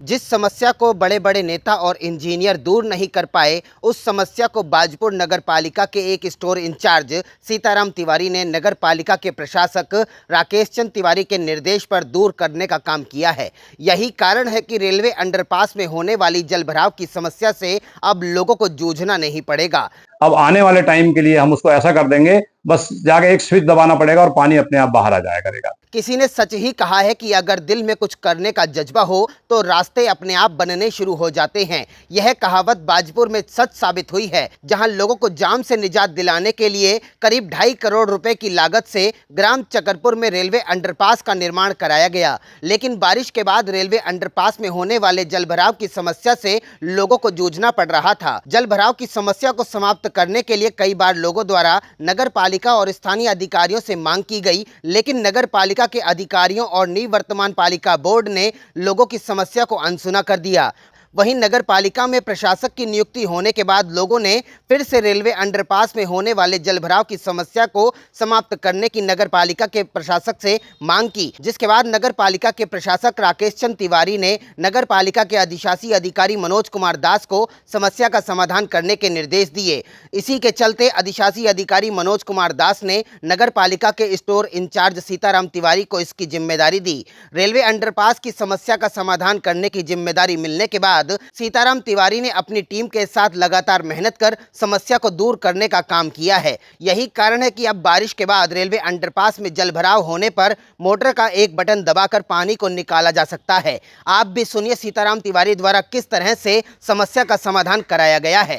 जिस समस्या को बड़े बड़े नेता और इंजीनियर दूर नहीं कर पाए, उस समस्या को बाजपुर नगर पालिका के एक स्टोर इंचार्ज सीताराम तिवारी ने नगर पालिका के प्रशासक राकेश चंद तिवारी के निर्देश पर दूर करने का काम किया है। यही कारण है कि रेलवे अंडरपास में होने वाली जलभराव की समस्या से अब लोगों को जूझना नहीं पड़ेगा। अब आने वाले टाइम के लिए हम उसको ऐसा कर देंगे, बस जाके एक स्विच दबाना पड़ेगा और पानी अपने आप बाहर आ जाया करेगा। किसी ने सच ही कहा है कि अगर दिल में कुछ करने का जज्बा हो तो रास्ते अपने आप बनने शुरू हो जाते हैं। यह कहावत बाजपुर में सच साबित हुई है, जहां लोगों को जाम से निजात दिलाने के लिए करीब 2.5 करोड़ रुपए की लागत से ग्राम चकरपुर में रेलवे अंडरपास का निर्माण कराया गया। लेकिन बारिश के बाद रेलवे अंडरपास में होने वाले जलभराव की समस्या से लोगों को जूझना पड़ रहा था। जलभराव की समस्या को समाप्त करने के लिए कई बार लोगों द्वारा नगर पालिका और स्थानीय अधिकारियों से मांग की गई, लेकिन नगर पालिका के अधिकारियों और निवर्तमान पालिका बोर्ड ने लोगों की समस्या को अनसुना कर दिया। वहीं नगर पालिका में प्रशासक की नियुक्ति होने के बाद लोगों ने फिर से रेलवे अंडरपास में होने वाले जलभराव की समस्या को समाप्त करने की नगर पालिका के प्रशासक से मांग की, जिसके बाद नगर पालिका के प्रशासक राकेश चंद तिवारी ने नगर पालिका के अधिशासी अधिकारी मनोज कुमार दास को समस्या का समाधान करने के निर्देश दिए। इसी के चलते अधिशासी अधिकारी मनोज कुमार दास ने नगर पालिका के स्टोर इंचार्ज सीताराम तिवारी को इसकी जिम्मेदारी दी। रेलवे अंडरपास की समस्या का समाधान करने की जिम्मेदारी मिलने के बाद सीताराम तिवारी ने अपनी टीम के साथ लगातार मेहनत कर समस्या को दूर करने का काम किया है। यही कारण है कि अब बारिश के बाद रेलवे अंडरपास में जलभराव होने पर मोटर का एक बटन दबाकर पानी को निकाला जा सकता है। आप भी सुनिए सीताराम तिवारी द्वारा किस तरह से समस्या का समाधान कराया गया है।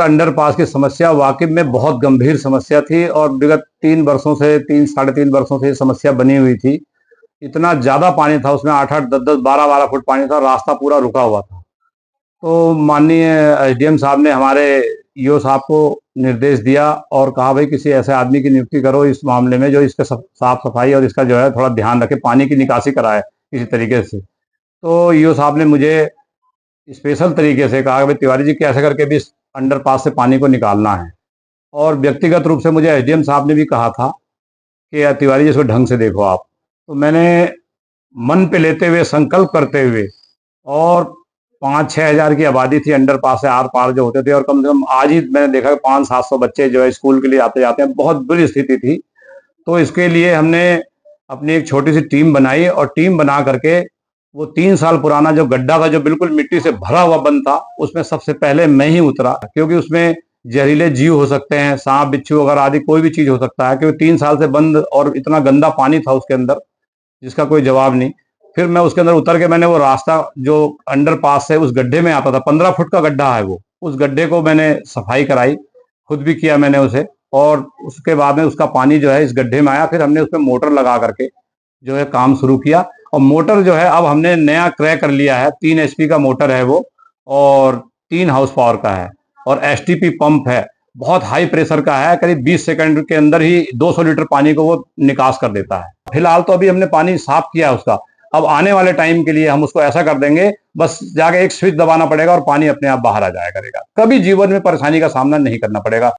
अंडरपास की समस्या वाकई में बहुत गंभीर समस्या थी और विगत 3 वर्षों से 3-3.5 वर्षों से ये समस्या बनी हुई थी। इतना ज्यादा पानी था, उसमें 8-8, 10-10, 12-12 फुट पानी था, रास्ता पूरा रुका हुआ था। तो माननीय एसडीएम साहब ने हमारे ईओ साहब को निर्देश दिया और कहा भाई किसी ऐसे आदमी की नियुक्ति करो इस मामले में जो इसके साफ सफाई और इसका जो है थोड़ा ध्यान रखे, पानी की निकासी कराए किसी तरीके से। तो ईओ साहब ने मुझे स्पेशल तरीके से कहा कि भाई तिवारी जी कैसे करके भी इस अंडरपास से पानी को निकालना है। और व्यक्तिगत रूप से मुझे एसडीएम साहब ने भी कहा था कि तिवारी जी इसको ढंग से देखो आप। तो मैंने मन पे लेते हुए, संकल्प करते हुए, और 5-6 हज़ार की आबादी थी अंडरपास से आर पार जो होते थे, और कम से कम आज ही मैंने देखा कि 500-700 बच्चे जो है स्कूल के लिए आते जाते हैं, बहुत बुरी स्थिति थी। तो इसके लिए हमने अपनी एक छोटी सी टीम बनाई और टीम बना करके वो 3 साल पुराना जो गड्ढा था, जो बिल्कुल मिट्टी से भरा हुआ बंद था, उसमें सबसे पहले मैं ही उतरा, क्योंकि उसमें जहरीले जीव हो सकते हैं, सांप बिच्छू वगैरह आदि कोई भी चीज हो सकता है, क्योंकि 3 साल से बंद और इतना गंदा पानी था उसके अंदर जिसका कोई जवाब नहीं। फिर मैं उसके अंदर उतर के मैंने वो रास्ता जो अंडरपास से उस गड्ढे में आता था, 15 फुट का गड्ढा है वो, उस गड्ढे को मैंने सफाई कराई, खुद भी किया मैंने उसे। और उसके बाद में उसका पानी जो है इस गड्ढे में आया। फिर हमने उसमें मोटर लगा करके जो है काम शुरू किया। और मोटर जो है अब हमने नया क्रय कर लिया है, 3 HP का मोटर है वो, और 3 हाउस पावर का है, और STP पंप है, बहुत हाई प्रेशर का है, करीब 20 सेकंड के अंदर ही 200 लीटर पानी को वो निकास कर देता है। फिलहाल तो अभी हमने पानी साफ किया है उसका। अब आने वाले टाइम के लिए हम उसको ऐसा कर देंगे, बस जाके एक स्विच दबाना पड़ेगा और पानी अपने आप बाहर आ जाया करेगा। कभी जीवन में परेशानी का सामना नहीं करना पड़ेगा।